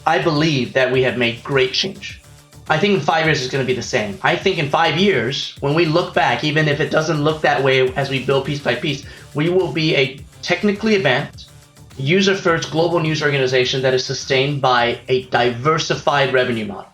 I believe that we have made great change. I think in 5 years it's going to be the same. I think in 5 years, when we look back, even if it doesn't look that way as we build piece by piece, we will be a technically advanced, user-first global news organization that is sustained by a diversified revenue model.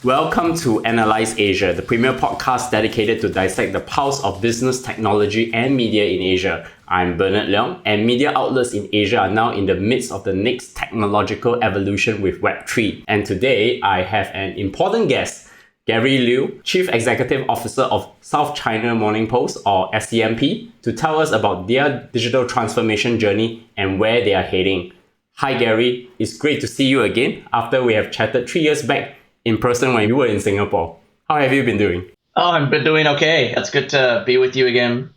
Welcome to Analyse Asia, the premier podcast dedicated to dissect the pulse of business, technology, and media in Asia. I'm Bernard Leong, and media outlets in Asia are now in the midst of the next technological evolution with Web3. And today, I have an important guest, Gary Liu, Chief Executive Officer of South China Morning Post, or SCMP, to tell us about their digital transformation journey and where they are heading. Hi Gary, it's great to see you again after we have chatted 3 years back in person when you were in Singapore. How have you been doing? Oh, I've been doing okay. It's good to be with you again.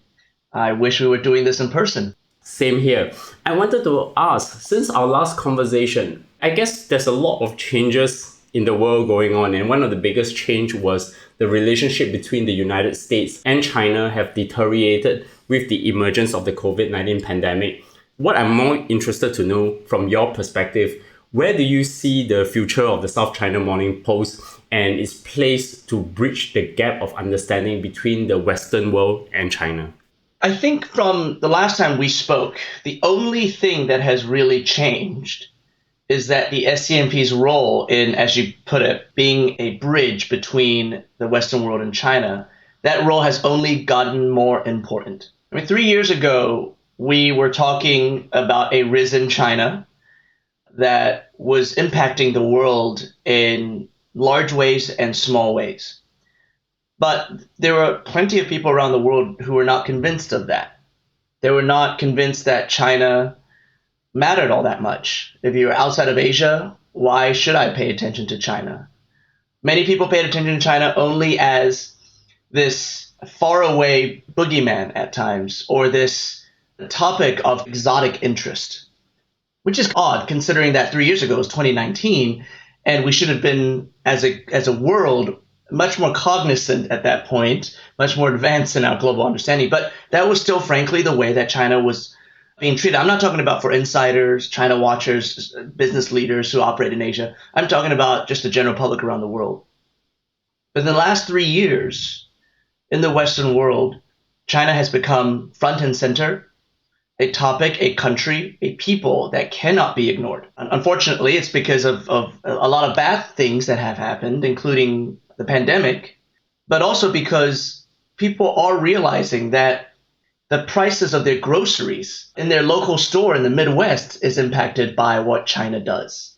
I wish we were doing this in person. Same here. I wanted to ask, since our last conversation, I guess there's a lot of changes in the world going on, and one of the biggest change was the relationship between the United States and China have deteriorated with the emergence of the COVID-19 pandemic. What I'm more interested to know from your perspective, where do you see the future of the South China Morning Post and its place to bridge the gap of understanding between the Western world and China? I think from the last time we spoke, the only thing that has really changed is that the SCMP's role in, as you put it, being a bridge between the Western world and China, that role has only gotten more important. 3 years ago, we were talking about a risen China that was impacting the world in large ways and small ways. But there were plenty of people around the world who were not convinced of that. They were not convinced that China mattered all that much. If you're outside of Asia, why should I pay attention to China? Many people paid attention to China only as this faraway boogeyman at times, or this topic of exotic interest, which is odd considering that 3 years ago was 2019, and we should have been, as a world, much more cognizant at that point, much more advanced in our global understanding. But that was still, frankly, the way that China was being treated. I'm not talking about for insiders, China watchers, business leaders who operate in Asia. I'm talking about just the general public around the world. But in the last 3 years, in the Western world, China has become front and center, a topic, a country, a people that cannot be ignored. Unfortunately, it's because of a lot of bad things that have happened, including the pandemic, but also because people are realizing that the prices of their groceries in their local store in the Midwest is impacted by what China does.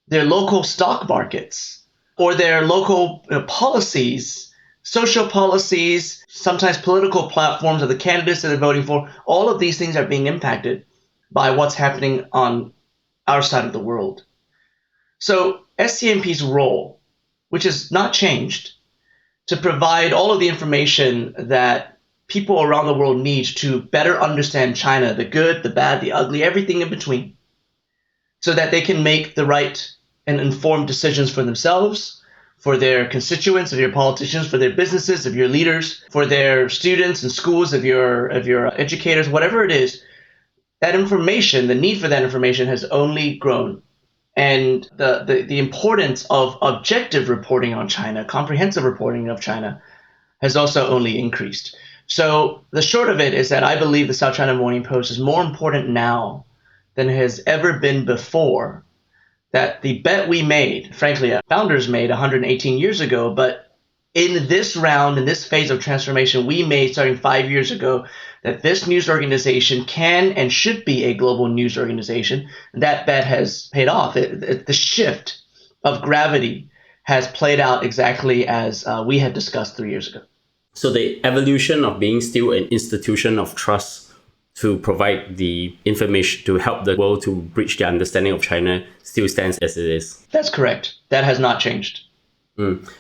Their local stock markets or their local policies, social policies, sometimes political platforms of the candidates that they're voting for, all of these things are being impacted by what's happening on our side of the world. So SCMP's role, which has not changed, to provide all of the information that people around the world need to better understand China, the good, the bad, the ugly, everything in between, so that they can make the right and informed decisions for themselves, for their constituents, of your politicians, for their businesses, of your leaders, for their students and schools, of your educators, whatever it is. That information, the need for that information has only grown. And the importance of objective reporting on China, comprehensive reporting of China, has also only increased. So the short of it is that I believe the South China Morning Post is more important now than it has ever been before. That the bet we made, frankly, founders made 118 years ago, but in this round, in this phase of transformation, we made starting 5 years ago that this news organization can and should be a global news organization. That bet has paid off. The shift of gravity has played out exactly as we had discussed 3 years ago. So the evolution of being still an institution of trust to provide the information to help the world to bridge their understanding of China still stands as it is. That's correct. That has not changed.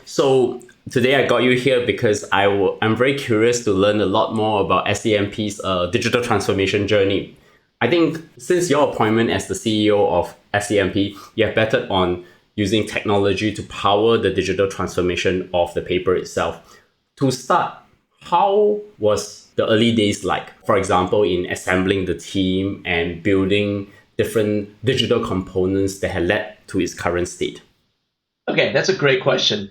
So today I got you here because I'm very curious to learn a lot more about SCMP's digital transformation journey. I think since your appointment as the CEO of SCMP, you have betted on using technology to power the digital transformation of the paper itself. To start, how was the early days like? For example, in assembling the team and building different digital components that had led to its current state? Okay, that's a great question.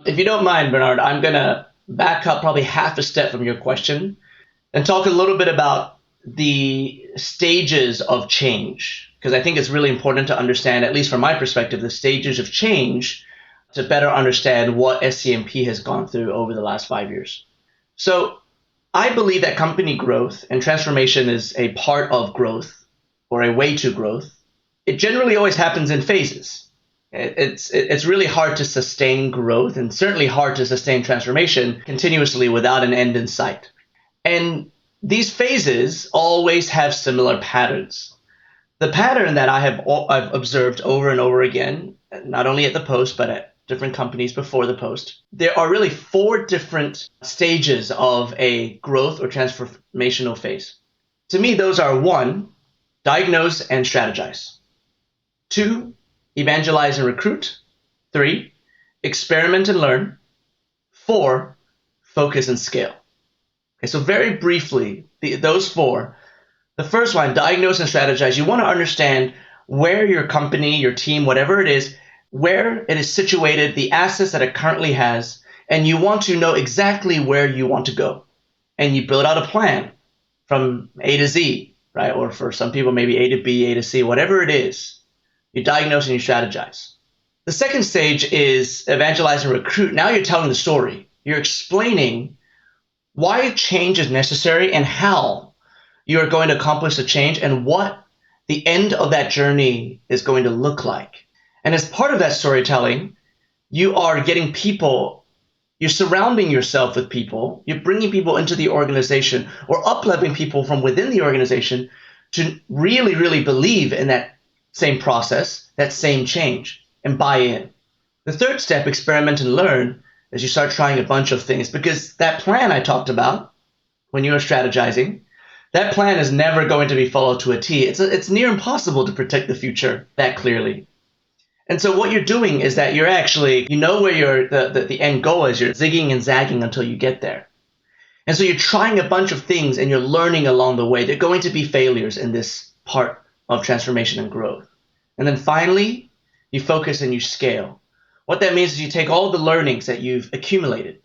If you don't mind, Bernard, I'm going to back up probably half a step from your question and talk a little bit about the stages of change, because I think it's really important to understand, at least from my perspective, the stages of change to better understand what SCMP has gone through over the last 5 years. So I believe that company growth and transformation is a part of growth or a way to growth. It generally always happens in phases. It's really hard to sustain growth and certainly hard to sustain transformation continuously without an end in sight. And these phases always have similar patterns. The pattern that I've observed over and over again, not only at the Post, but at different companies before the Post, there are really 4 different stages of a growth or transformational phase. To me, those are 1, diagnose and strategize. 2, evangelize and recruit. 3, experiment and learn. 4, focus and scale. Okay, so very briefly, those 4. The first one, diagnose and strategize. You want to understand where your company, your team, whatever it is, where it is situated, the assets that it currently has, and you want to know exactly where you want to go. And you build out a plan from A to Z, right? Or for some people, maybe A to B, A to C, whatever it is. You diagnose and you strategize. The second stage is evangelize and recruit. Now you're telling the story. You're explaining why change is necessary and how you are going to accomplish the change and what the end of that journey is going to look like. And as part of that storytelling, you are getting people, you're surrounding yourself with people, you're bringing people into the organization or up-leveling people from within the organization to really, really believe in that same process, that same change, and buy in. The third step, experiment and learn, is you start trying a bunch of things, because that plan I talked about when you were strategizing, that plan is never going to be followed to a T. It's near impossible to predict the future that clearly. And so what you're doing is that you're actually, you know where the end goal is. You're zigging and zagging until you get there. And so you're trying a bunch of things and you're learning along the way. There are going to be failures in this part of transformation and growth. And then finally, you focus and you scale. What that means is you take all the learnings that you've accumulated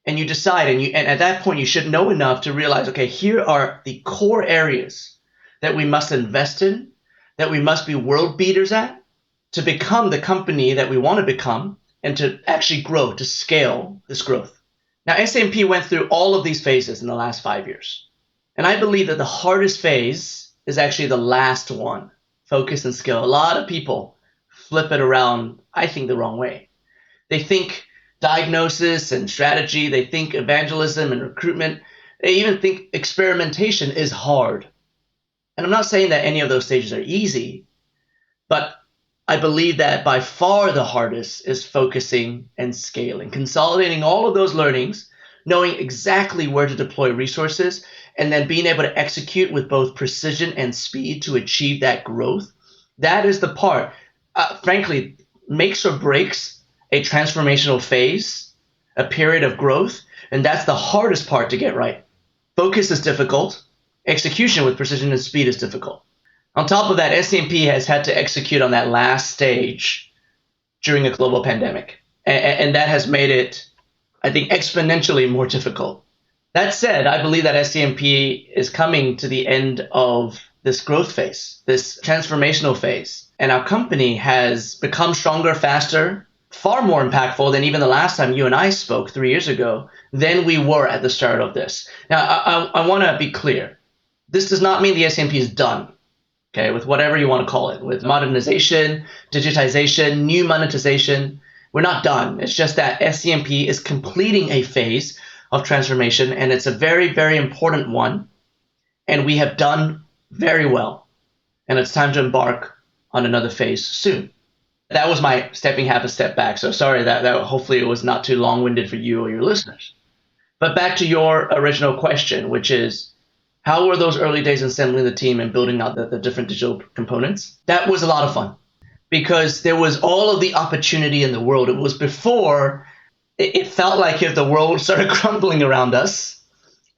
and you decide, and at that point you should know enough to realize, okay, here are the core areas that we must invest in, that we must be world beaters at, to become the company that we want to become and to actually grow, to scale this growth. Now, SCMP went through all of these phases in the last 5 years. And I believe that the hardest phase is actually the last one, focus and scale. A lot of people flip it around, I think, the wrong way. They think diagnosis and strategy, they think evangelism and recruitment, they even think experimentation is hard. And I'm not saying that any of those stages are easy, but I believe that by far the hardest is focusing and scaling, consolidating all of those learnings, knowing exactly where to deploy resources, and then being able to execute with both precision and speed to achieve that growth. That is the part, frankly, makes or breaks a transformational phase, a period of growth, and that's the hardest part to get right. Focus is difficult. Execution with precision and speed is difficult. On top of that, SCMP has had to execute on that last stage during a global pandemic. And that has made it, I think, exponentially more difficult. That said, I believe that SCMP is coming to the end of this growth phase, this transformational phase. And our company has become stronger, faster, far more impactful than even the last time you and I spoke 3 years ago than we were at the start of this. Now, I want to be clear. This does not mean the SCMP is done. Okay, with whatever you want to call it, with modernization, digitization, new monetization, we're not done. It's just that SCMP is completing a phase of transformation, and it's a very, very important one, and we have done very well, and it's time to embark on another phase soon. That was my stepping half a step back, so sorry that hopefully it was not too long-winded for you or your listeners. But back to your original question, which is, how were those early days assembling the team and building out the different digital components? That was a lot of fun because there was all of the opportunity in the world. It was before it felt like if the world started crumbling around us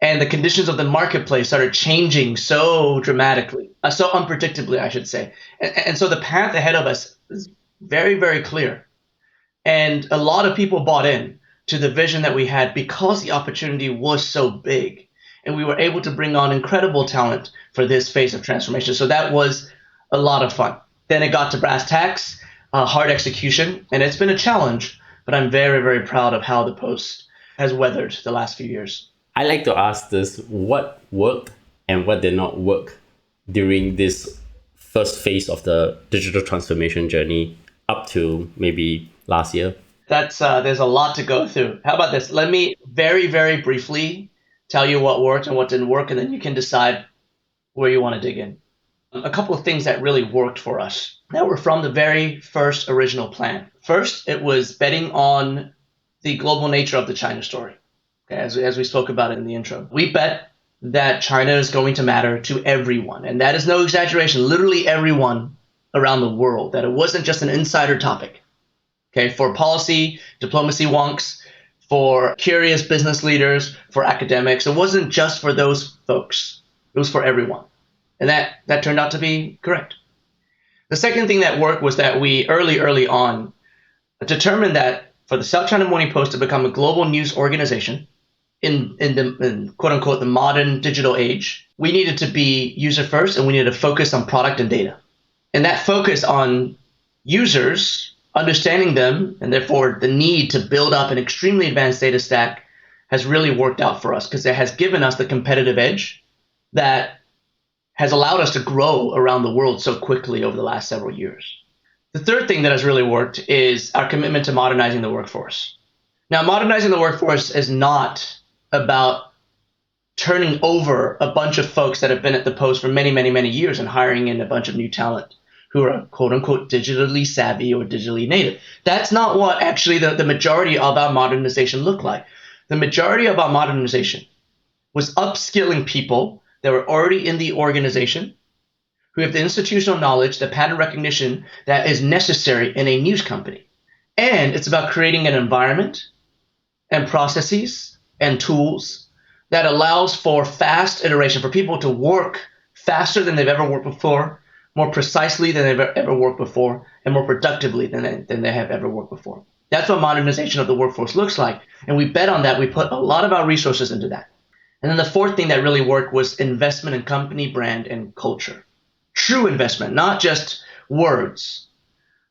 And the conditions of the marketplace started changing so dramatically, so unpredictably, I should say. And so the path ahead of us is very, very clear. And a lot of people bought in to the vision that we had because the opportunity was so big. And we were able to bring on incredible talent for this phase of transformation. So that was a lot of fun. Then it got to brass tacks, hard execution, and it's been a challenge, but I'm very, very proud of how the Post has weathered the last few years. I like to ask this: what worked and what did not work during this first phase of the digital transformation journey up to maybe last year? There's a lot to go through. How about this? Let me very, very briefly tell you what worked and what didn't work, and then you can decide where you want to dig in. A couple of things that really worked for us that were from the very first original plan. First, it was betting on the global nature of the China story. Okay, as we spoke about it in the intro. We bet that China is going to matter to everyone, and that is no exaggeration, literally everyone around the world, that it wasn't just an insider topic. Okay, for policy, diplomacy wonks, for curious business leaders, for academics, it wasn't just for those folks. It was for everyone. And that turned out to be correct. The second thing that worked was that we early on determined that for the South China Morning Post to become a global news organization in quote unquote the modern digital age, we needed to be user first and we needed to focus on product and data. And that focus on users, understanding them, and therefore the need to build up an extremely advanced data stack has really worked out for us because it has given us the competitive edge that has allowed us to grow around the world so quickly over the last several years. The third thing that has really worked is our commitment to modernizing the workforce. Now, modernizing the workforce is not about turning over a bunch of folks that have been at the Post for many, many, many years and hiring in a bunch of new talent who are quote unquote digitally savvy or digitally native. That's not what actually the majority of our modernization looked like. The majority of our modernization was upskilling people that were already in the organization, who have the institutional knowledge, the pattern recognition that is necessary in a news company. And it's about creating an environment and processes and tools that allows for fast iteration, for people to work faster than they've ever worked before, more precisely than they've ever worked before, and more productively than they have ever worked before. That's what modernization of the workforce looks like. And we bet on that. We put a lot of our resources into that. And then the fourth thing that really worked was investment in company brand and culture. True investment, not just words,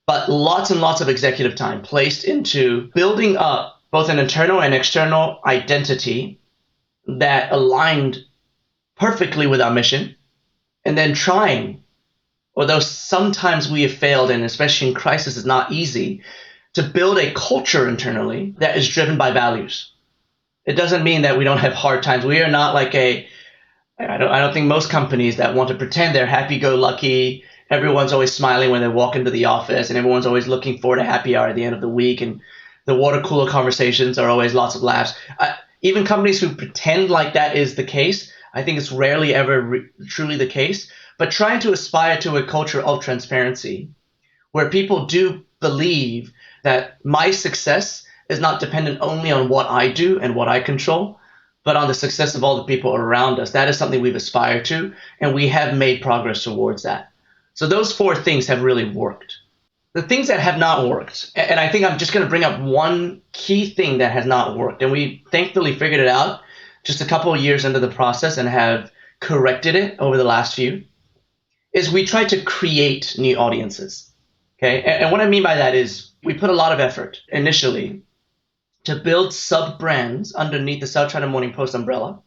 but lots and lots of executive time placed into building up both an internal and external identity that aligned perfectly with our mission, and then trying, although sometimes we have failed, and especially in crisis is not easy, to build a culture internally that is driven by values. It doesn't mean that we don't have hard times. We are not like I don't think most companies that want to pretend they're happy-go-lucky, everyone's always smiling when they walk into the office, and everyone's always looking forward to happy hour at the end of the week, and the water cooler conversations are always lots of laughs. Even companies who pretend like that is the case, I think it's rarely ever truly the case, but trying to aspire to a culture of transparency where people do believe that my success is not dependent only on what I do and what I control, but on the success of all the people around us. That is something we've aspired to, and we have made progress towards that. So those four things have really worked. The things that have not worked, and I think I'm just going to bring up one key thing that has not worked, and we thankfully figured it out just a couple of years into the process and have corrected it over the last few, is we tried to create new audiences. Okay, and what I mean by that is we put a lot of effort initially to build sub-brands underneath the South China Morning Post umbrella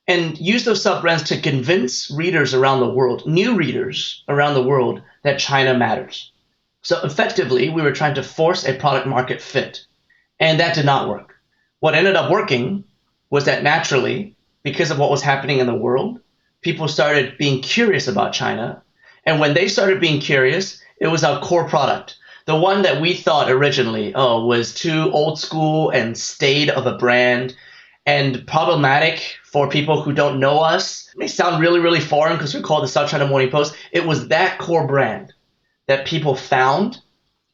and use those sub-brands to convince readers around the world, new readers around the world, that China matters. So effectively, we were trying to force a product market fit, and that did not work. What ended up working was that naturally, because of what was happening in the world, people started being curious about China. And when they started being curious, it was our core product. The one that we thought originally, was too old school and staid of a brand and problematic for people who don't know us. It may sound really, really foreign because we're called the South China Morning Post. It was that core brand that people found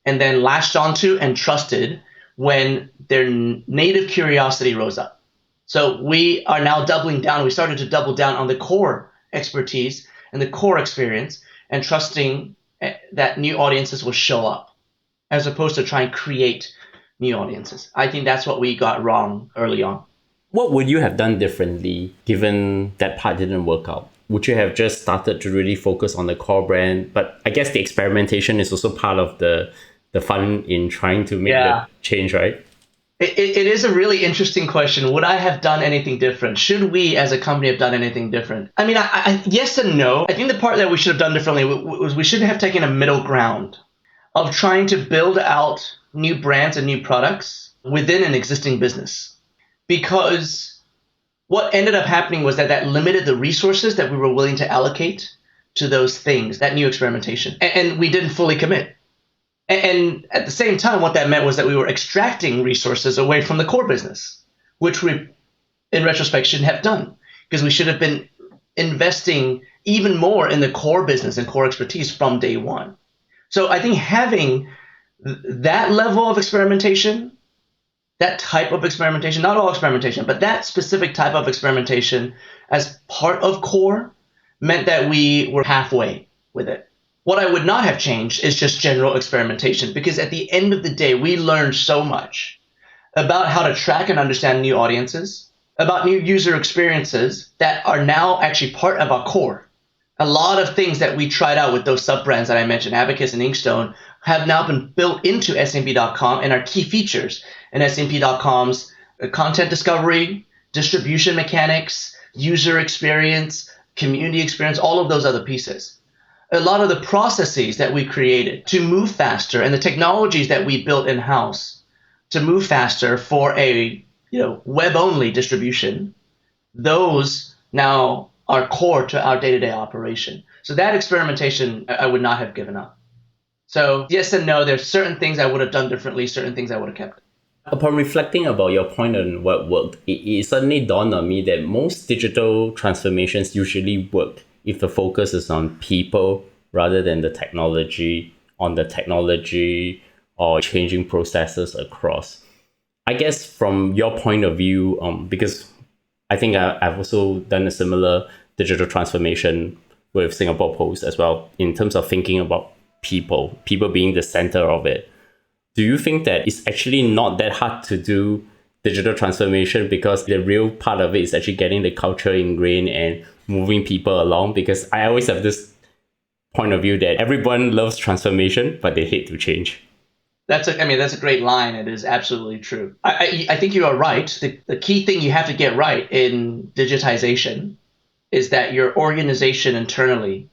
and then latched onto and trusted when their native curiosity rose up. So we are now doubling down. We started to double down on the core expertise and the core experience and trusting that new audiences will show up as opposed to try and create new audiences. I think that's what we got wrong early on. What would you have done differently given that part didn't work out? Would you have just started to really focus on the core brand? But I guess the experimentation is also part of the fun in trying to make the change, right? It is a really interesting question. Would I have done anything different? Should we as a company have done anything different? I mean, yes and no. I think the part that we should have done differently was we should have taken a middle ground of trying to build out new brands and new products within an existing business. Because what ended up happening was that limited the resources that we were willing to allocate to those things, that new experimentation. And we didn't fully commit. And at the same time, what that meant was that we were extracting resources away from the core business, which we, in retrospect, shouldn't have done, because we should have been investing even more in the core business and core expertise from day one. So I think having that level of experimentation, that type of experimentation, not all experimentation, but that specific type of experimentation as part of core meant that we were halfway with it. What I would not have changed is just general experimentation, because at the end of the day, we learned so much about how to track and understand new audiences, about new user experiences that are now actually part of our core. A lot of things that we tried out with those sub-brands that I mentioned, Abacus and Inkstone, have now been built into SCMP.com and are key features in SCMP.com's content discovery, distribution mechanics, user experience, community experience, all of those other pieces. A lot of the processes that we created to move faster and the technologies that we built in-house to move faster for a web-only distribution, those now are core to our day-to-day operation. So that experimentation, I would not have given up. So yes and no, there's certain things I would have done differently, certain things I would have kept. Upon reflecting about your point on what worked, it suddenly dawned on me that most digital transformations usually work if the focus is on people rather than the technology, or changing processes across. I guess from your point of view, because I think I've also done a similar digital transformation with Singapore Post as well, in terms of thinking about people being the center of it. Do you think that it's actually not that hard to do digital transformation, because the real part of it is actually getting the culture ingrained and moving people along? Because I always have this point of view that everyone loves transformation, but they hate to change. That's a great line. It is absolutely true. I think you are right. The key thing you have to get right in digitization is that your organization internally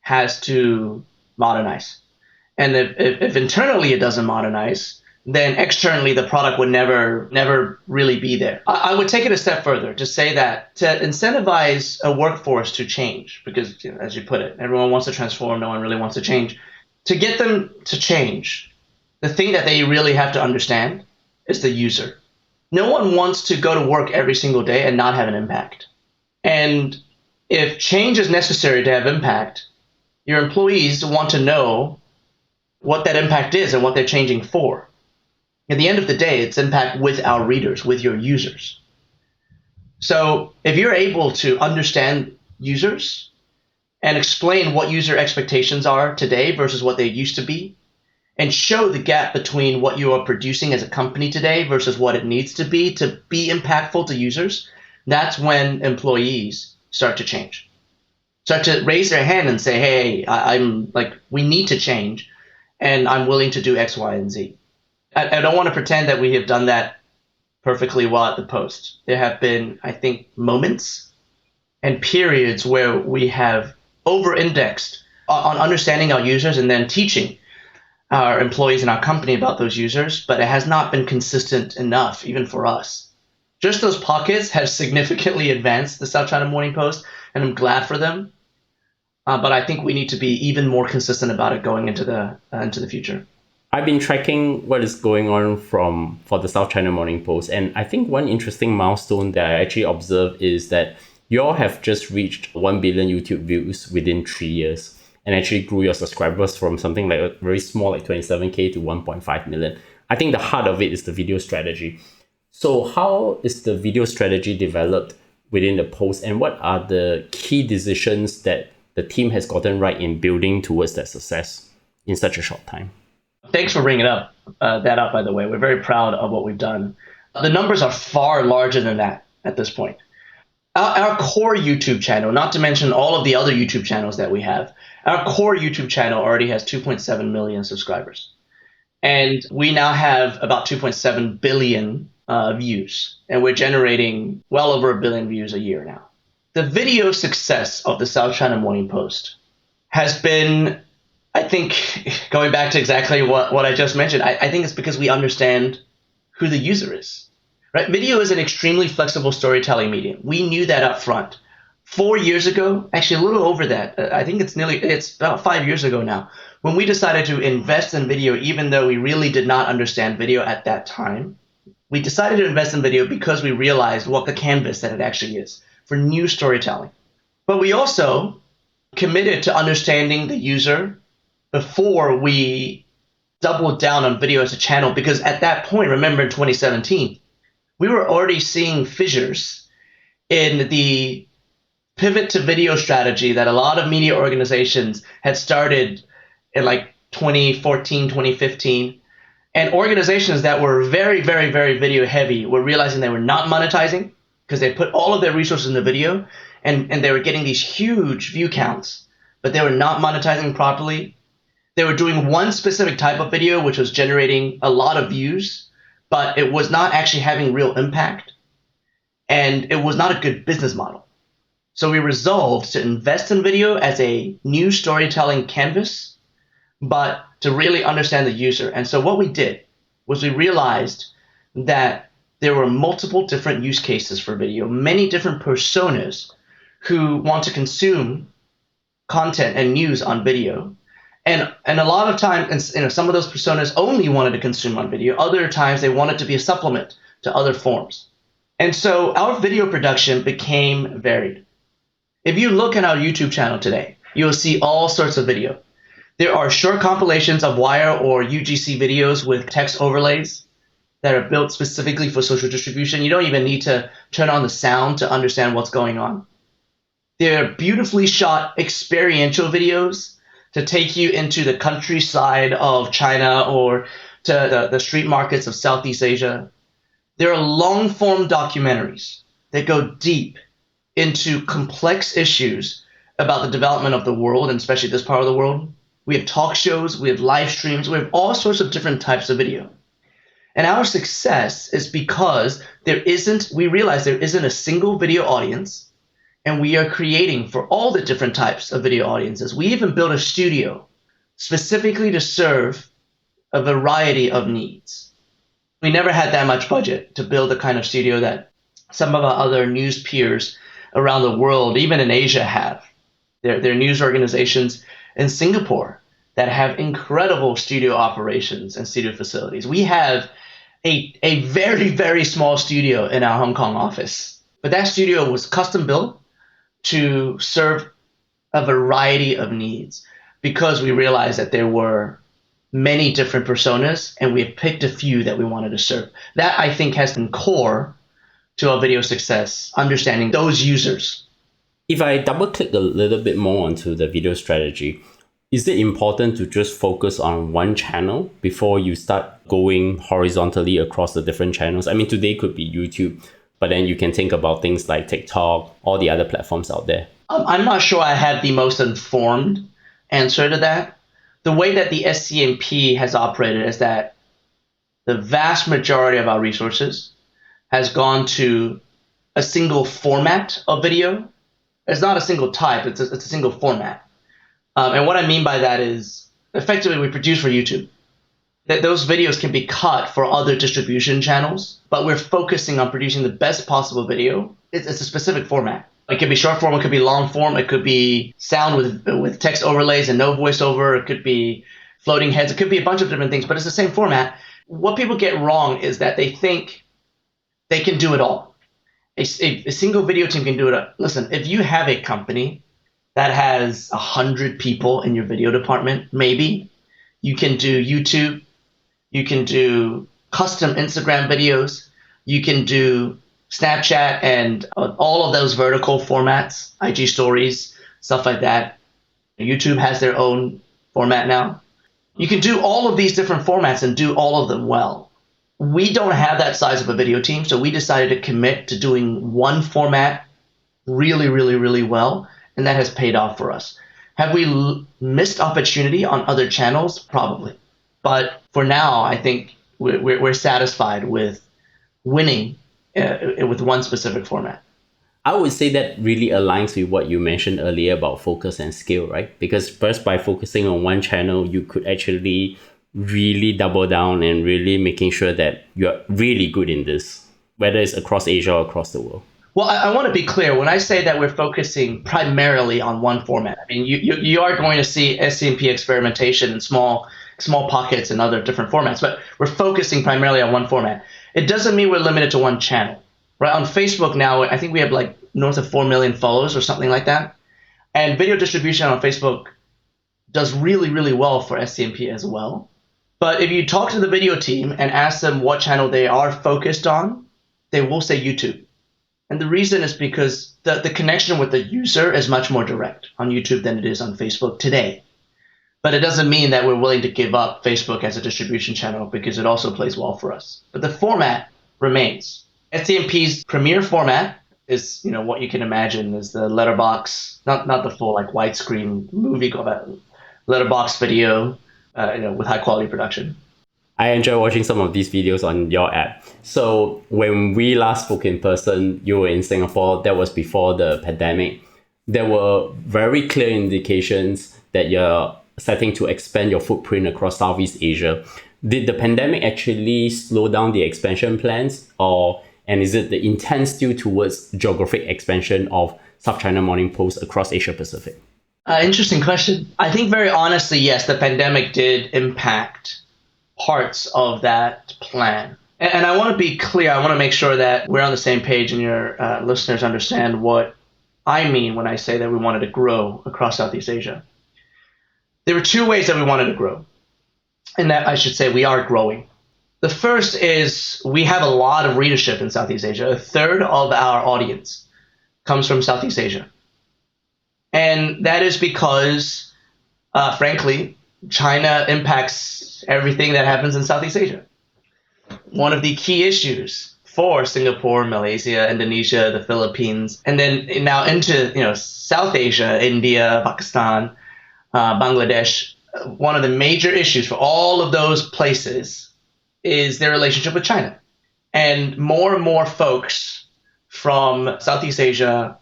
has to modernize. And if internally it doesn't modernize, then externally the product would never really be there. I would take it a step further to say that to incentivize a workforce to change, because as you put it, everyone wants to transform, no one really wants to change. To get them to change, the thing that they really have to understand is the user. No one wants to go to work every single day and not have an impact. And if change is necessary to have impact, your employees want to know what that impact is and what they're changing for. At the end of the day, it's impact with our readers, with your users. So if you're able to understand users and explain what user expectations are today versus what they used to be, and show the gap between what you are producing as a company today versus what it needs to be impactful to users, that's when employees start to change. Start to raise their hand and say, hey, we need to change, and I'm willing to do X, Y, and Z. I don't want to pretend that we have done that perfectly well at the Post. There have been, I think, moments and periods where we have over-indexed on understanding our users and then teaching our employees in our company about those users, but it has not been consistent enough, even for us. Just those pockets have significantly advanced the South China Morning Post, and I'm glad for them. But I think we need to be even more consistent about it going into the future. I've been tracking what is going on for the South China Morning Post, and I think one interesting milestone that I actually observed is that you all have just reached 1 billion YouTube views within 3 years, and actually grew your subscribers from something like a very small, like 27K to 1.5 million. I think the heart of it is the video strategy. So how is the video strategy developed within the post, and what are the key decisions that the team has gotten right in building towards that success in such a short time? Thanks for bringing that up, by the way. We're very proud of what we've done. The numbers are far larger than that at this point. Our core YouTube channel, not to mention all of the other YouTube channels that we have, our core YouTube channel already has 2.7 million subscribers. And we now have about 2.7 billion views. And we're generating well over 1 billion views a year now. The video success of the South China Morning Post has been, I think, going back to exactly what I just mentioned, I think it's because we understand who the user is. Right? Video is an extremely flexible storytelling medium. We knew that up front. 4 years ago, actually a little over that, I think it's about 5 years ago now, when we decided to invest in video, even though we really did not understand video at that time. We decided to invest in video because we realized what the canvas that it actually is for new storytelling. But we also committed to understanding the user before we doubled down on video as a channel, because at that point, remember in 2017, we were already seeing fissures in the pivot to video strategy that a lot of media organizations had started in like 2014, 2015. And organizations that were very, very, very video heavy were realizing they were not monetizing because they put all of their resources in the video and they were getting these huge view counts, but they were not monetizing properly. They were doing one specific type of video, which was generating a lot of views, but it was not actually having real impact. And it was not a good business model. So we resolved to invest in video as a new storytelling canvas, but to really understand the user. And so what we did was we realized that there were multiple different use cases for video, many different personas who want to consume content and news on video. And a lot of times, some of those personas only wanted to consume on video. Other times, they wanted to be a supplement to other forms. And so our video production became varied. If you look at our YouTube channel today, you'll see all sorts of video. There are short compilations of wire or UGC videos with text overlays that are built specifically for social distribution. You don't even need to turn on the sound to understand what's going on. There are beautifully shot experiential videos to take you into the countryside of China or to the street markets of Southeast Asia. There are long-form documentaries that go deep into complex issues about the development of the world, and especially this part of the world. We have talk shows, we have live streams, we have all sorts of different types of video. And our success is because we realize there isn't a single video audience. And we are creating for all the different types of video audiences. We even built a studio specifically to serve a variety of needs. We never had that much budget to build the kind of studio that some of our other news peers around the world, even in Asia, have. There are news organizations in Singapore that have incredible studio operations and studio facilities. We have a very, very small studio in our Hong Kong office. But that studio was custom built to serve a variety of needs because we realized that there were many different personas and we have picked a few that we wanted to serve. That, I think, has been core to our video success, understanding those users. If I double click a little bit more onto the video strategy, is it important to just focus on one channel before you start going horizontally across the different channels? I mean, today could be YouTube, but then you can think about things like TikTok, all the other platforms out there. I'm not sure I have the most informed answer to that. The way that the SCMP has operated is that the vast majority of our resources has gone to a single format of video. It's not a single type, it's a single format. And what I mean by that is effectively we produce for YouTube. That those videos can be cut for other distribution channels, but we're focusing on producing the best possible video. It's a specific format. It could be short form, it could be long form, it could be sound with text overlays and no voiceover, it could be floating heads, it could be a bunch of different things, but it's the same format. What people get wrong is that they think they can do it all. A single video team can do it all. Listen, if you have a company that has 100 people in your video department, maybe you can do YouTube, you can do custom Instagram videos, You can do Snapchat and all of those vertical formats, IG stories, stuff like that. YouTube has their own format now. You can do all of these different formats and do all of them well. We don't have that size of a video team, so we decided to commit to doing one format really, really, really well, and that has paid off for us. Have we missed opportunity on other channels? Probably. But for now, I think we're satisfied with winning with one specific format. I would say that really aligns with what you mentioned earlier about focus and scale, right? Because first, by focusing on one channel, you could actually really double down and really making sure that you're really good in this, whether it's across Asia or across the world. Well, I want to be clear. When I say that we're focusing primarily on one format, I mean, you are going to see SCMP experimentation in small pockets and other different formats, but we're focusing primarily on one format. It doesn't mean we're limited to one channel. Right, on Facebook now, I think we have like north of 4 million followers or something like that. And video distribution on Facebook does really, really well for SCMP as well. But if you talk to the video team and ask them what channel they are focused on, they will say YouTube. And the reason is because the connection with the user is much more direct on YouTube than it is on Facebook today. But it doesn't mean that we're willing to give up Facebook as a distribution channel, because it also plays well for us. But the format remains. SCMP's premier format is, what you can imagine is the letterbox, not the full like widescreen movie letterbox video, with high quality production. I enjoy watching some of these videos on your app. So when we last spoke in person, you were in Singapore. That was before the pandemic. There were very clear indications that you're setting to expand your footprint across Southeast Asia. Did the pandemic actually slow down the expansion plans, and is it the intent still towards geographic expansion of South China Morning Post across Asia Pacific? Interesting question. I think very honestly, yes, the pandemic did impact parts of that plan. And I want to be clear. I want to make sure that we're on the same page and your listeners understand what I mean when I say that we wanted to grow across Southeast Asia. There were two ways that we wanted to grow, and that I should say we are growing. The first is we have a lot of readership in Southeast Asia. A third of our audience comes from Southeast Asia. And that is because, frankly, China impacts everything that happens in Southeast Asia. One of the key issues for Singapore, Malaysia, Indonesia, the Philippines, and then now into South Asia, India, Pakistan, Bangladesh, one of the major issues for all of those places is their relationship with China. And more folks from Southeast Asia,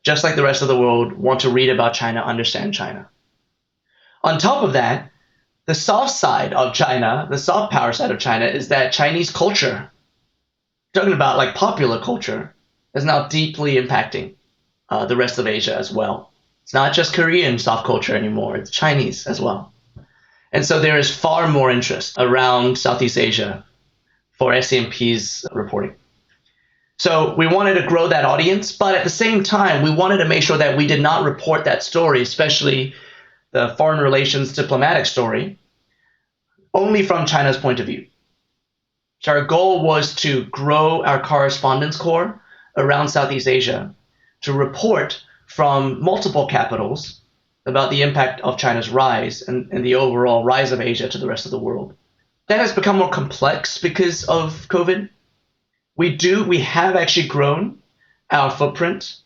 just like the rest of the world, want to read about China, understand China. On top of that, the soft side of China, the soft power side of China, is that Chinese culture, talking about like popular culture, is now deeply impacting the rest of Asia as well. It's not just Korean soft culture anymore, it's Chinese as well. And so there is far more interest around Southeast Asia for SCMP's reporting. So we wanted to grow that audience, but at the same time, we wanted to make sure that we did not report that story, especially the foreign relations diplomatic story, only from China's point of view. So our goal was to grow our correspondence corps around Southeast Asia to report from multiple capitals about the impact of China's rise and the overall rise of Asia to the rest of the world. That has become more complex because of COVID. We have actually grown our footprint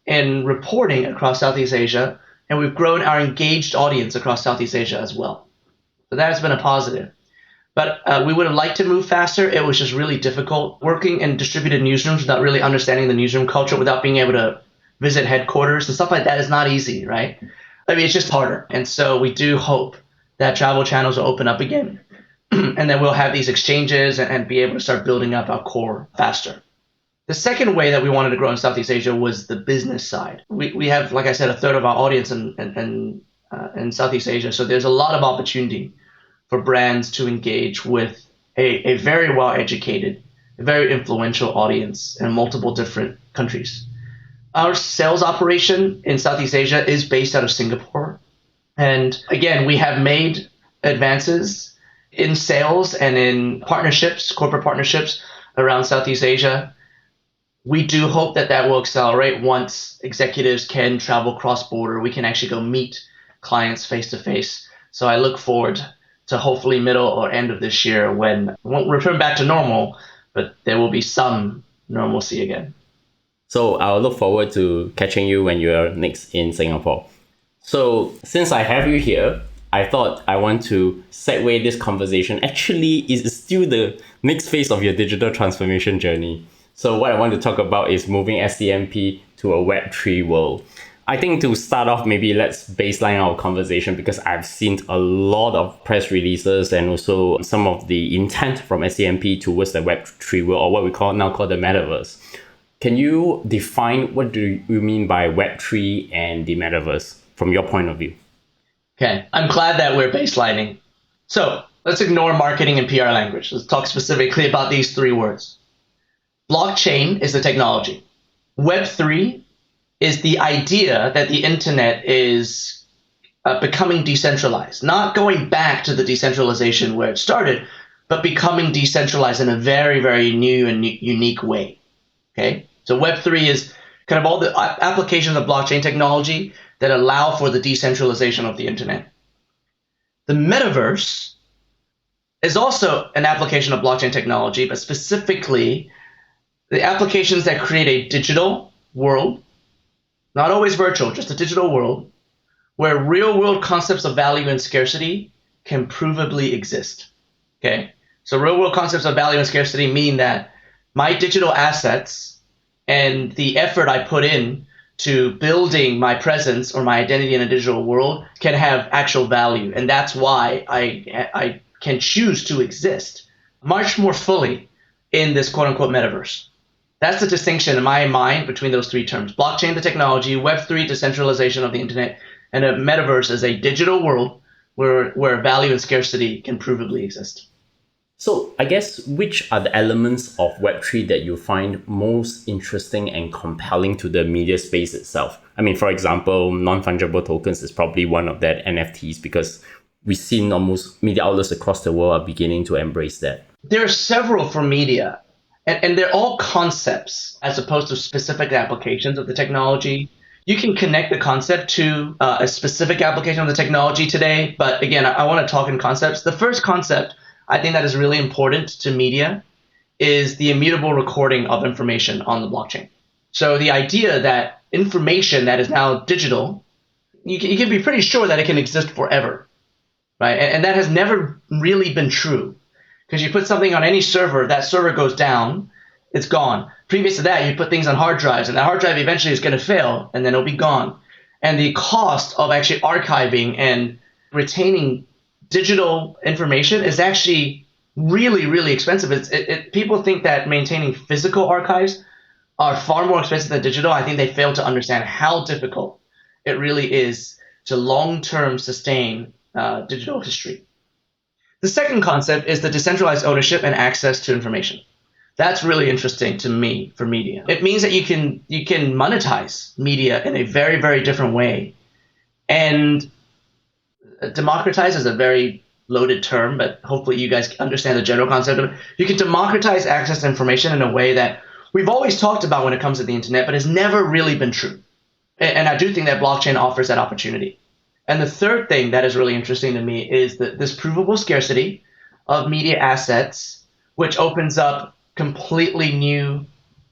in reporting across Southeast Asia, and we've grown our engaged audience across Southeast Asia as well. So that has been a positive. But we would have liked to move faster. It was just really difficult working in distributed newsrooms without really understanding the newsroom culture, without being able to visit headquarters and stuff like that is not easy, right? I mean, it's just harder. And so we do hope that travel channels will open up again and then we'll have these exchanges and be able to start building up our core faster. The second way that we wanted to grow in Southeast Asia was the business side. We have, like I said, a third of our audience in Southeast Asia. So there's a lot of opportunity for brands to engage with a very well-educated, very influential audience in multiple different countries. Our sales operation in Southeast Asia is based out of Singapore. And again, we have made advances in sales and in partnerships, corporate partnerships around Southeast Asia. We do hope that that will accelerate once executives can travel cross-border. We can actually go meet clients face to face. So I look forward to hopefully middle or end of this year when it won't return back to normal, but there will be some normalcy again. So I'll look forward to catching you when you're next in Singapore. So since I have you here, I thought I want to segue this conversation. Actually, it's still the next phase of your digital transformation journey. So what I want to talk about is moving SCMP to a Web3 world. I think to start off, maybe let's baseline our conversation because I've seen a lot of press releases and also some of the intent from SCMP towards the Web3 world, or what we now call the metaverse. Can you define what do you mean by Web3 and the metaverse from your point of view? Okay, I'm glad that we're baselining. So let's ignore marketing and PR language. Let's talk specifically about these three words. Blockchain is the technology. Web3 is the idea that the internet is becoming decentralized, not going back to the decentralization where it started, but becoming decentralized in a very, very new and unique way. Okay, so Web3 is kind of all the applications of blockchain technology that allow for the decentralization of the internet. The metaverse is also an application of blockchain technology, but specifically the applications that create a digital world, not always virtual, just a digital world, where real-world concepts of value and scarcity can provably exist. Okay, so real-world concepts of value and scarcity mean that my digital assets and the effort I put in to building my presence or my identity in a digital world can have actual value. And that's why I can choose to exist much more fully in this quote-unquote metaverse. That's the distinction in my mind between those three terms. Blockchain, the technology, Web3, decentralization of the internet, and a metaverse is a digital world where value and scarcity can provably exist. So I guess which are the elements of Web3 that you find most interesting and compelling to the media space itself? I mean, for example, non-fungible tokens is probably one of that, NFTs, because we've seen almost media outlets across the world are beginning to embrace that. There are several for media, and they're all concepts as opposed to specific applications of the technology. You can connect the concept to a specific application of the technology today, but again, I want to talk in concepts. The first concept I think that is really important to media is the immutable recording of information on the blockchain. So the idea that information that is now digital, you can be pretty sure that it can exist forever, right? And that has never really been true, because you put something on any server, that server goes down, it's gone. Previous to that, you put things on hard drives, and the hard drive eventually is going to fail, and then it'll be gone. And the cost of actually archiving and retaining digital information is actually really, really expensive. People think that maintaining physical archives are far more expensive than digital. I think they fail to understand how difficult it really is to long-term sustain digital history. The second concept is the decentralized ownership and access to information. That's really interesting to me for media. It means that you can monetize media in a very, very different way. And democratize is a very loaded term, but hopefully you guys understand the general concept of it. You can democratize access to information in a way that we've always talked about when it comes to the internet, but has never really been true. And I do think that blockchain offers that opportunity. And the third thing that is really interesting to me is this provable scarcity of media assets, which opens up completely new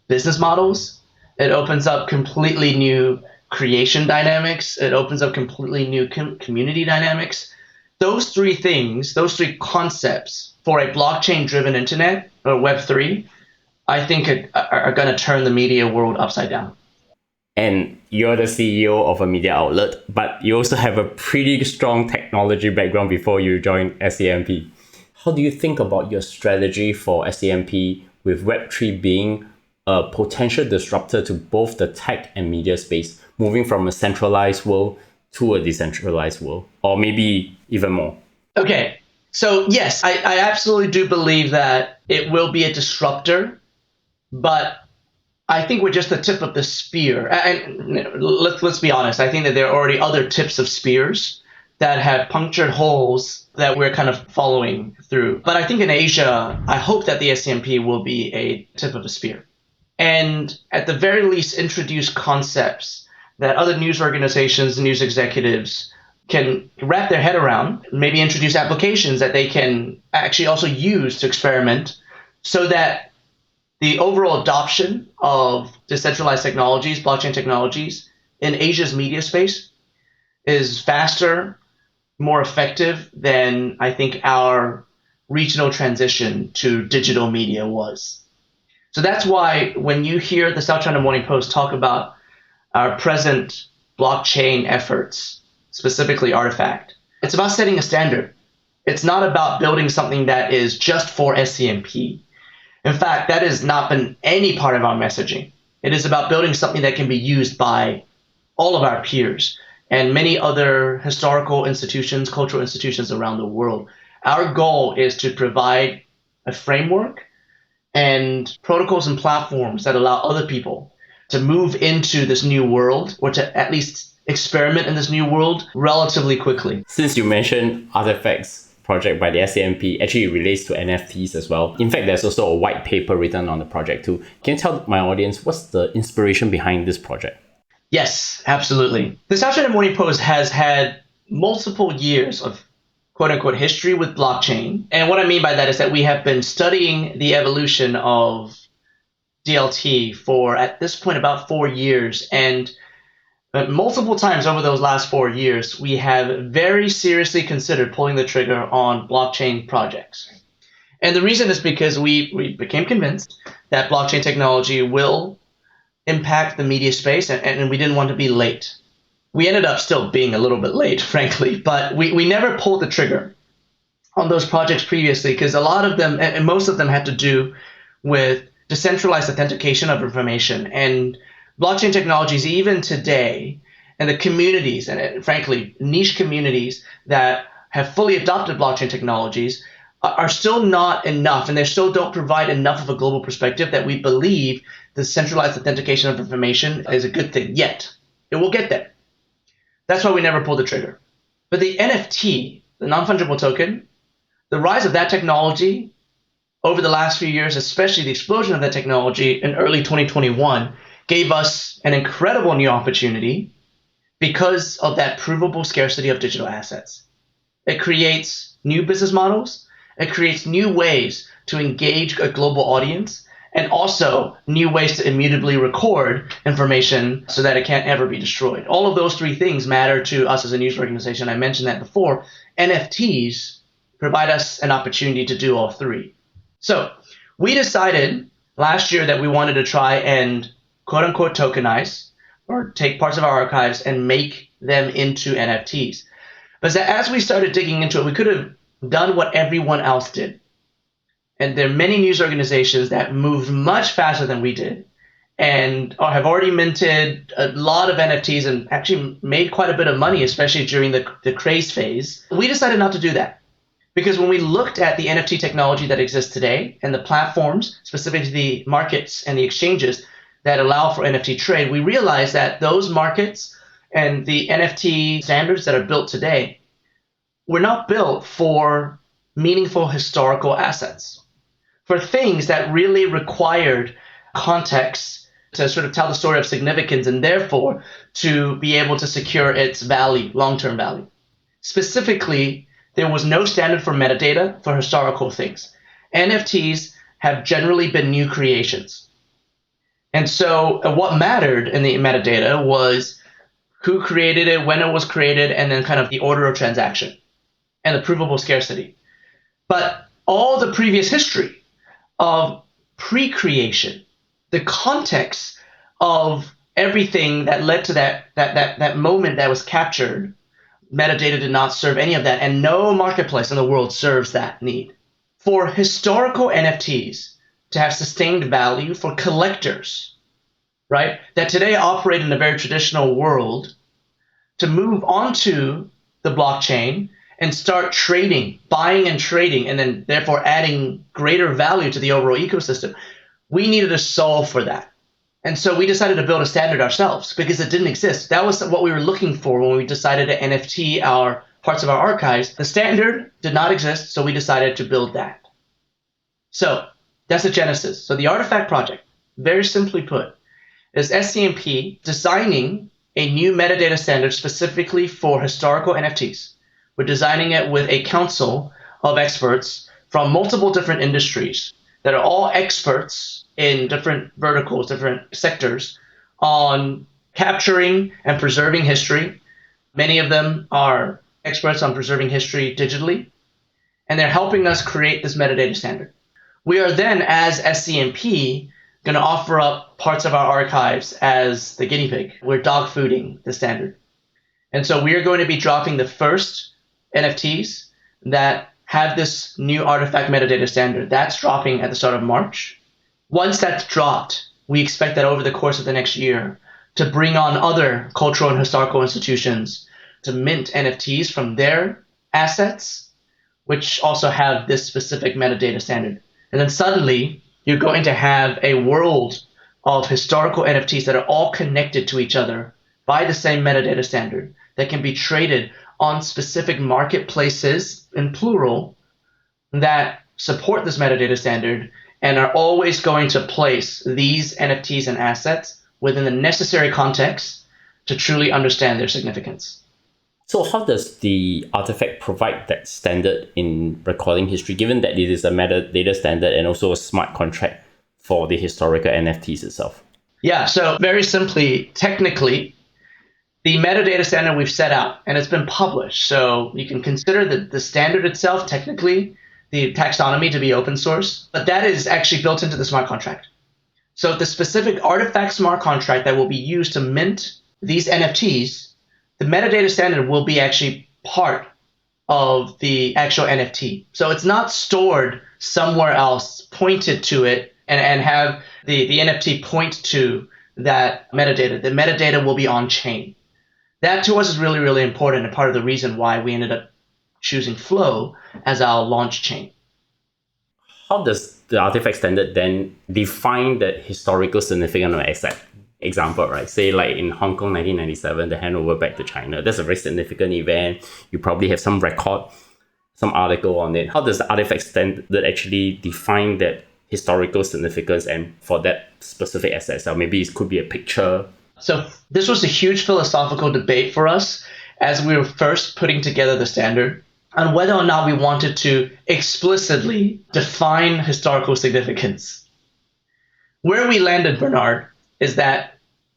business models. It opens up completely new creation dynamics. It opens up completely new community dynamics. Those three things, those three concepts for a blockchain-driven internet or Web3, I think are going to turn the media world upside down. And you're the CEO of a media outlet, but you also have a pretty strong technology background before you joined SCMP. How do you think about your strategy for SCMP with Web3 being a potential disruptor to both the tech and media space, moving from a centralized world to a decentralized world, or maybe even more? Okay, so yes, I absolutely do believe that it will be a disruptor, but I think we're just the tip of the spear. And let's be honest, I think that there are already other tips of spears that have punctured holes that we're kind of following through. But I think in Asia, I hope that the SCMP will be a tip of a spear. And at the very least, introduce concepts that other news organizations, news executives can wrap their head around, maybe introduce applications that they can actually also use to experiment so that the overall adoption of decentralized technologies, blockchain technologies in Asia's media space is faster, more effective than I think our regional transition to digital media was. So that's why when you hear the South China Morning Post talk about our present blockchain efforts, specifically Artifact, it's about setting a standard. It's not about building something that is just for SCMP. In fact, that has not been any part of our messaging. It is about building something that can be used by all of our peers and many other historical institutions, cultural institutions around the world. Our goal is to provide a framework and protocols and platforms that allow other people to move into this new world, or to at least experiment in this new world relatively quickly. Since you mentioned Artifacts project by the SCMP actually relates to NFTs as well. In fact, there's also a white paper written on the project too. Can you tell my audience what's the inspiration behind this project? Yes, absolutely. The South China Morning Post has had multiple years of quote-unquote history with blockchain. And what I mean by that is that we have been studying the evolution of DLT for, at this point, about 4 years. And multiple times over those last 4 years, we have very seriously considered pulling the trigger on blockchain projects. And the reason is because we became convinced that blockchain technology will impact the media space, and we didn't want to be late. We ended up still being a little bit late, frankly, but we never pulled the trigger on those projects previously because a lot of them, and most of them, had to do with decentralized authentication of information. And blockchain technologies, even today, and the communities, and frankly, niche communities that have fully adopted blockchain technologies are still not enough, and they still don't provide enough of a global perspective that we believe the centralized authentication of information is a good thing yet. It will get there. That's why we never pulled the trigger. But the NFT, the non-fungible token, the rise of that technology over the last few years, especially the explosion of that technology in early 2021, gave us an incredible new opportunity because of that provable scarcity of digital assets. It creates new business models. It creates new ways to engage a global audience, and also new ways to immutably record information so that it can't ever be destroyed. All of those three things matter to us as a news organization. I mentioned that before. NFTs provide us an opportunity to do all three. So we decided last year that we wanted to try and quote-unquote tokenize, or take parts of our archives and make them into NFTs. But as we started digging into it, we could have done what everyone else did. And there are many news organizations that moved much faster than we did and have already minted a lot of NFTs and actually made quite a bit of money, especially during the craze phase. We decided not to do that because when we looked at the NFT technology that exists today and the platforms, specifically the markets and the exchanges that allow for NFT trade, we realized that those markets and the NFT standards that are built today were not built for meaningful historical assets, for things that really required context to sort of tell the story of significance and therefore to be able to secure its value, long-term value. Specifically, there was no standard for metadata for historical things. NFTs have generally been new creations. And so what mattered in the metadata was who created it, when it was created, and then kind of the order of transaction and the provable scarcity. But all the previous history of pre-creation, the context of everything that led to that moment that was captured, metadata did not serve any of that, and no marketplace in the world serves that need. For historical NFTs to have sustained value for collectors, right, that today operate in a very traditional world, to move onto the blockchain and start trading, buying and trading, and then therefore adding greater value to the overall ecosystem, we needed to solve for that. And so we decided to build a standard ourselves because it didn't exist. That was what we were looking for when we decided to NFT our parts of our archives. The standard did not exist, so we decided to build that. So that's the genesis. So the Artifact project, very simply put, is SCMP designing a new metadata standard specifically for historical NFTs. We're designing it with a council of experts from multiple different industries that are all experts in different verticals, different sectors on capturing and preserving history. Many of them are experts on preserving history digitally, and they're helping us create this metadata standard. We are then, as SCMP, going to offer up parts of our archives as the guinea pig. We're dog fooding the standard. And so we are going to be dropping the first NFTs that have this new artifact metadata standard. That's dropping at the start of March. Once that's dropped, we expect that over the course of the next year to bring on other cultural and historical institutions to mint NFTs from their assets, which also have this specific metadata standard. And then suddenly, you're going to have a world of historical NFTs that are all connected to each other by the same metadata standard that can be traded on specific marketplaces, in plural, that support this metadata standard and are always going to place these NFTs and assets within the necessary context to truly understand their significance. So how does the Artifact provide that standard in recording history, given that it is a metadata standard and also a smart contract for the historical NFTs itself? Yeah, so very simply, technically, the metadata standard we've set out, and it's been published. So you can consider the standard itself, technically, the taxonomy to be open source, but that is actually built into the smart contract. So the specific Artifact smart contract that will be used to mint these NFTs, the metadata standard will be actually part of the actual NFT. So it's not stored somewhere else, pointed to it, and have the NFT point to that metadata. The metadata will be on chain. That to us is really, really important and part of the reason why we ended up choosing Flow as our launch chain. How does the Artifact standard then define the historical significance of an asset? Example, right? Say like in Hong Kong, 1997, the handover back to China. That's a very significant event. You probably have some record, some article on it. How does the Artifact standard actually define that historical significance and for that specific asset? So maybe it could be a picture. So this was a huge philosophical debate for us as we were first putting together the standard on whether or not we wanted to explicitly define historical significance. Where we landed, Bernard, is that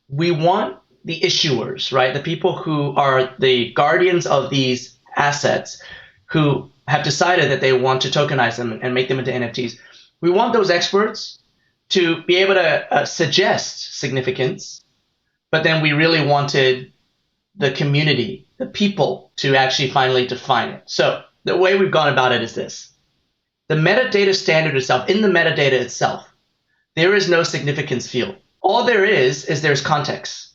we want the issuers, right? The people who are the guardians of these assets who have decided that they want to tokenize them and make them into NFTs. We want those experts to be able to suggest significance, but then we really wanted the community, the people, to actually finally define it. So the way we've gone about it is this. The metadata standard itself, in the metadata itself, there is no significance field. All there is there's context.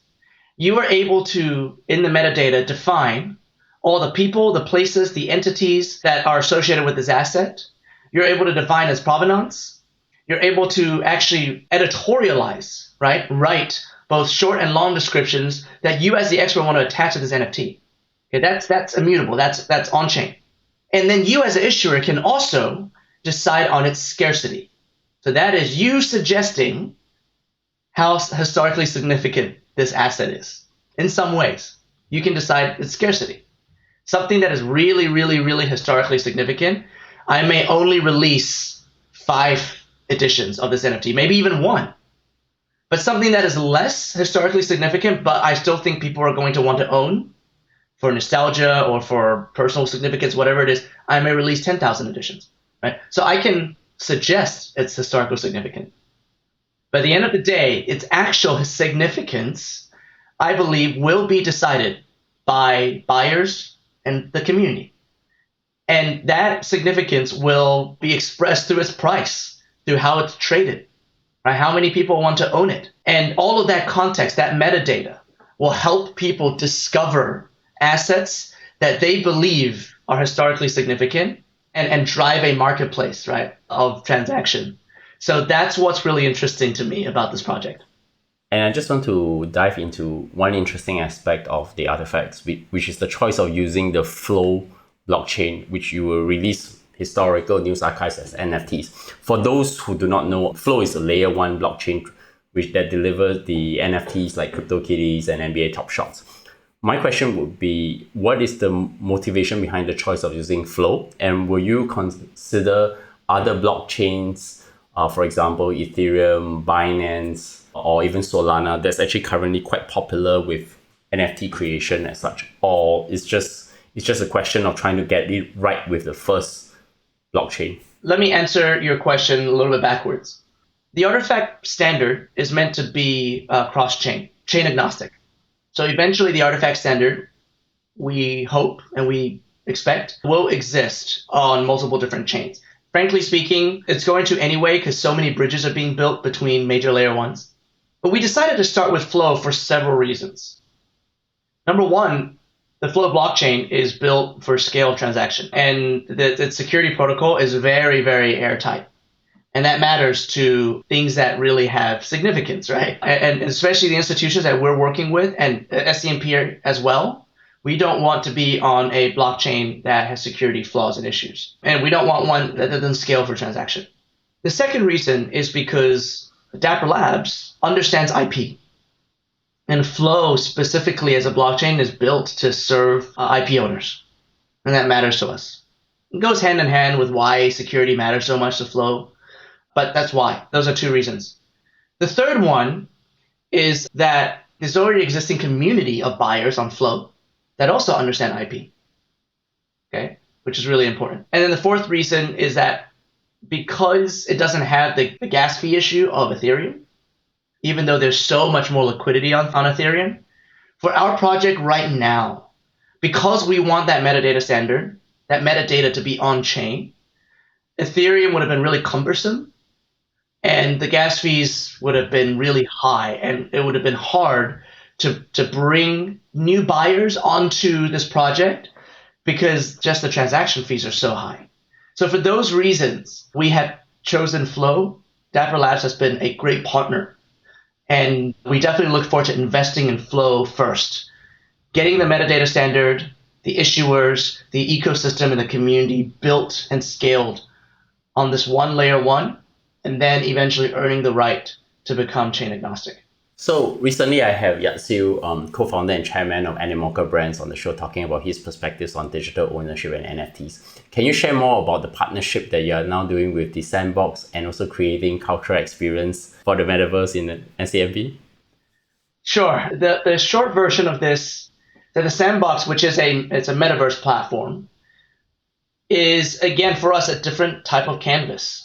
You are able to, in the metadata, define all the people, the places, the entities that are associated with this asset. You're able to define its provenance. You're able to actually editorialize, right? Write both short and long descriptions that you as the expert want to attach to this NFT. Okay, that's immutable. That's on-chain. And then you as an issuer can also decide on its scarcity. So that is you suggesting how historically significant this asset is. In some ways, you can decide its scarcity. Something that is really, really, really historically significant, I may only release 5 editions of this NFT, maybe even 1. But something that is less historically significant, but I still think people are going to want to own for nostalgia or for personal significance, whatever it is, I may release 10,000 editions. Right? So I can suggest it's historical significant. But at the end of the day, its actual significance, I believe, will be decided by buyers and the community. And that significance will be expressed through its price, through how it's traded, right? How many people want to own it. And all of that context, that metadata, will help people discover assets that they believe are historically significant and drive a marketplace, right, of transaction. So that's what's really interesting to me about this project. And I just want to dive into one interesting aspect of the artifacts, which is the choice of using the Flow blockchain, which you will release historical news archives as NFTs. For those who do not know, Flow is a layer one blockchain that delivers the NFTs like CryptoKitties and NBA Top Shots. My question would be, what is the motivation behind the choice of using Flow? And will you consider other blockchains, for example, Ethereum, Binance, or even Solana, that's actually currently quite popular with NFT creation as such? Or it's just a question of trying to get it right with the first blockchain? Let me answer your question a little bit backwards. The artifact standard is meant to be cross-chain, chain agnostic. So eventually the artifact standard, we hope and we expect, will exist on multiple different chains. Frankly speaking, it's going to anyway because so many bridges are being built between major layer ones. But we decided to start with Flow for several reasons. Number one, the Flow blockchain is built for scale transaction, and the security protocol is very, very airtight. And that matters to things that really have significance, right? And especially the institutions that we're working with and SCMP as well. We don't want to be on a blockchain that has security flaws and issues. And we don't want one that doesn't scale for transaction. The second reason is because Dapper Labs understands IP. And Flow specifically as a blockchain is built to serve IP owners. And that matters to us. It goes hand in hand with why security matters so much to Flow. But that's why. Those are two reasons. The third one is that there's already existing community of buyers on Flow that also understand IP, okay, which is really important. And then the fourth reason is that because it doesn't have the gas fee issue of Ethereum, even though there's so much more liquidity on Ethereum, for our project right now, because we want that metadata standard, that metadata to be on-chain, Ethereum would have been really cumbersome. And the gas fees would have been really high, and it would have been hard to bring new buyers onto this project because just the transaction fees are so high. So for those reasons, we have chosen Flow. Dapper Labs has been a great partner, and we definitely look forward to investing in Flow first, getting the metadata standard, the issuers, the ecosystem, and the community built and scaled on this one layer one, and then eventually earning the right to become chain agnostic. So recently I have Yatsil, co-founder and chairman of Animoca Brands, on the show talking about his perspectives on digital ownership and NFTs. Can you share more about the partnership that you are now doing with the Sandbox and also creating cultural experience for the metaverse in SCMP? Sure. The short version of this, that the Sandbox, which is it's a metaverse platform, is again for us a different type of canvas.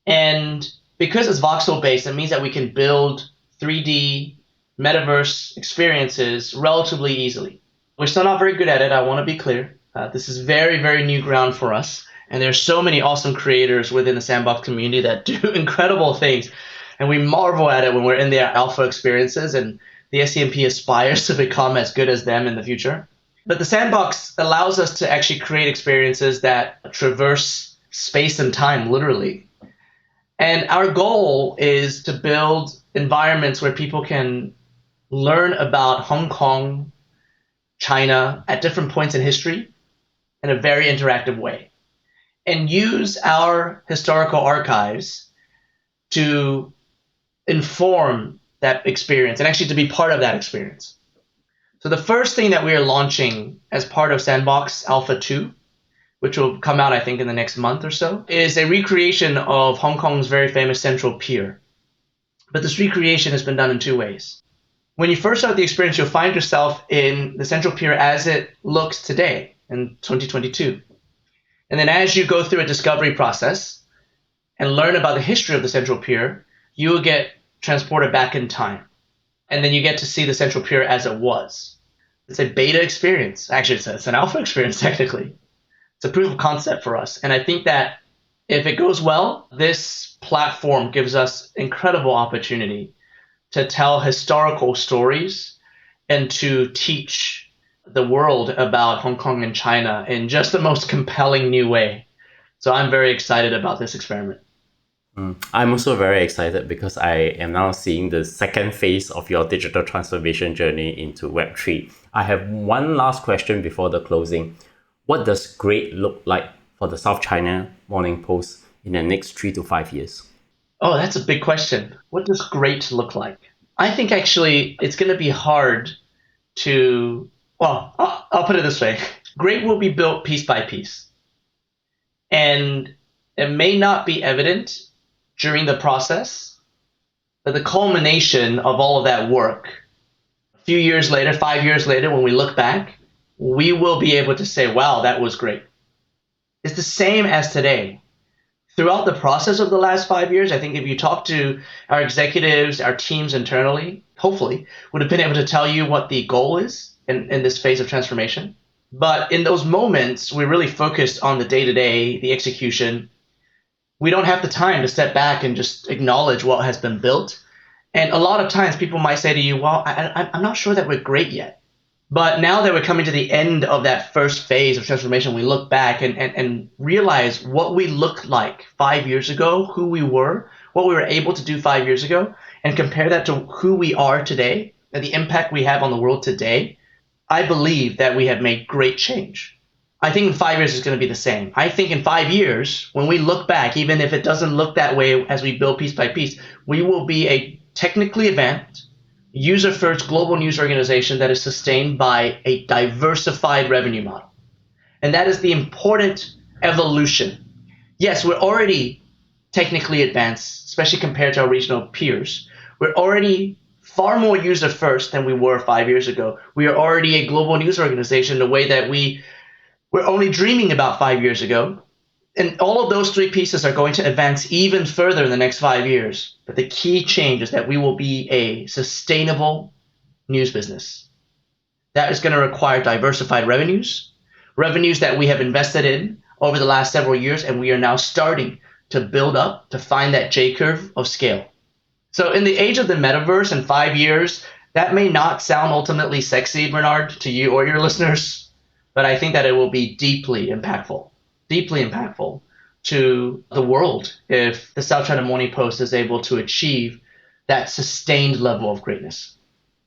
And because it's voxel based, it means that we can build 3D metaverse experiences relatively easily. We're still not very good at it, I want to be clear. This is very, very new ground for us. And there's so many awesome creators within the Sandbox community that do incredible things. And we marvel at it when we're in their alpha experiences, and the SCMP aspires to become as good as them in the future. But the Sandbox allows us to actually create experiences that traverse space and time, literally. And our goal is to build environments where people can learn about Hong Kong, China at different points in history in a very interactive way, and use our historical archives to inform that experience and actually to be part of that experience. So the first thing that we are launching as part of Sandbox Alpha 2, which will come out, I think, in the next month or so, is a recreation of Hong Kong's very famous Central Pier. But this recreation has been done in two ways. When you first start the experience, you'll find yourself in the Central Pier as it looks today in 2022. And then as you go through a discovery process and learn about the history of the Central Pier, you will get transported back in time. And then you get to see the Central Pier as it was. It's a beta experience. Actually, it's an alpha experience, technically. It's a proof of concept for us. And I think that if it goes well, this platform gives us incredible opportunity to tell historical stories and to teach the world about Hong Kong and China in just the most compelling new way. So I'm very excited about this experiment. I'm also very excited because I am now seeing the second phase of your digital transformation journey into Web3. I have one last question before the closing. What does great look like for the South China Morning Post in the next 3 to 5 years? Oh, that's a big question. What does great look like? I think actually it's going to be hard to, well, I'll put it this way. Great will be built piece by piece. And it may not be evident during the process, but the culmination of all of that work, a few years later, 5 years later, when we look back, we will be able to say, wow, that was great. It's the same as today. Throughout the process of the last 5 years, I think if you talk to our executives, our teams internally, hopefully, would have been able to tell you what the goal is in this phase of transformation. But in those moments, we really focused on the day-to-day, the execution. We don't have the time to step back and just acknowledge what has been built. And a lot of times people might say to you, well, I'm not sure that we're great yet. But now that we're coming to the end of that first phase of transformation, we look back and realize what we looked like 5 years ago, who we were, what we were able to do 5 years ago, and compare that to who we are today and the impact we have on the world today. I believe that we have made great change. I think in 5 years it's going to be the same. I think in 5 years, when we look back, even if it doesn't look that way as we build piece by piece, we will be a technically advanced, user-first global news organization that is sustained by a diversified revenue model. And that is the important evolution. Yes, we're already technically advanced, especially compared to our regional peers. We're already far more user-first than we were 5 years ago. We are already a global news organization in a way that we were only dreaming about 5 years ago. And all of those three pieces are going to advance even further in the next 5 years. But the key change is that we will be a sustainable news business. That is going to require diversified revenues, revenues that we have invested in over the last several years, and we are now starting to build up to find that J-curve of scale. So in the age of the metaverse in 5 years, that may not sound ultimately sexy, Bernard, to you or your listeners, but I think that it will be deeply impactful to the world if the South China Morning Post is able to achieve that sustained level of greatness.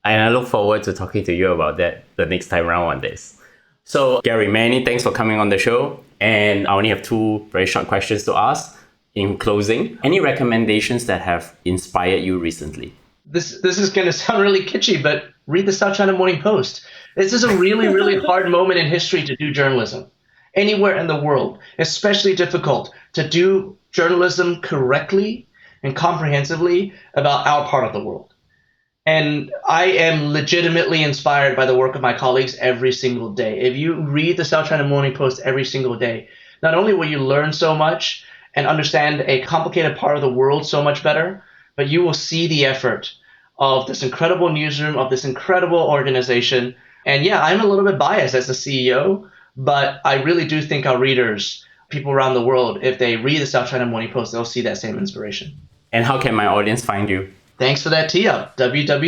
And I look forward to talking to you about that the next time around on this. So Gary, many thanks for coming on the show. And I only have two very short questions to ask. In closing, any recommendations that have inspired you recently? This is going to sound really kitschy, but read the South China Morning Post. This is a really, really hard moment in history to do journalism. Anywhere in the world, especially difficult to do journalism correctly and comprehensively about our part of the world. And I am legitimately inspired by the work of my colleagues every single day. If you read the South China Morning Post every single day, not only will you learn so much and understand a complicated part of the world so much better, but you will see the effort of this incredible newsroom, of this incredible organization. And yeah, I'm a little bit biased as the CEO, but I really do think our readers, people around the world, if they read the South China Morning Post, they'll see that same inspiration. And how can my audience find you? Thanks for that tee-up, www.scmp.com.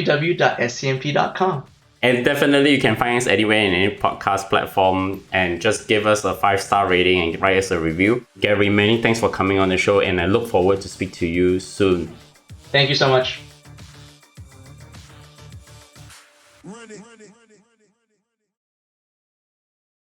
And definitely you can find us anywhere in any podcast platform and just give us a 5-star rating and write us a review. Gary, many thanks for coming on the show and I look forward to speak to you soon. Thank you so much. Run it.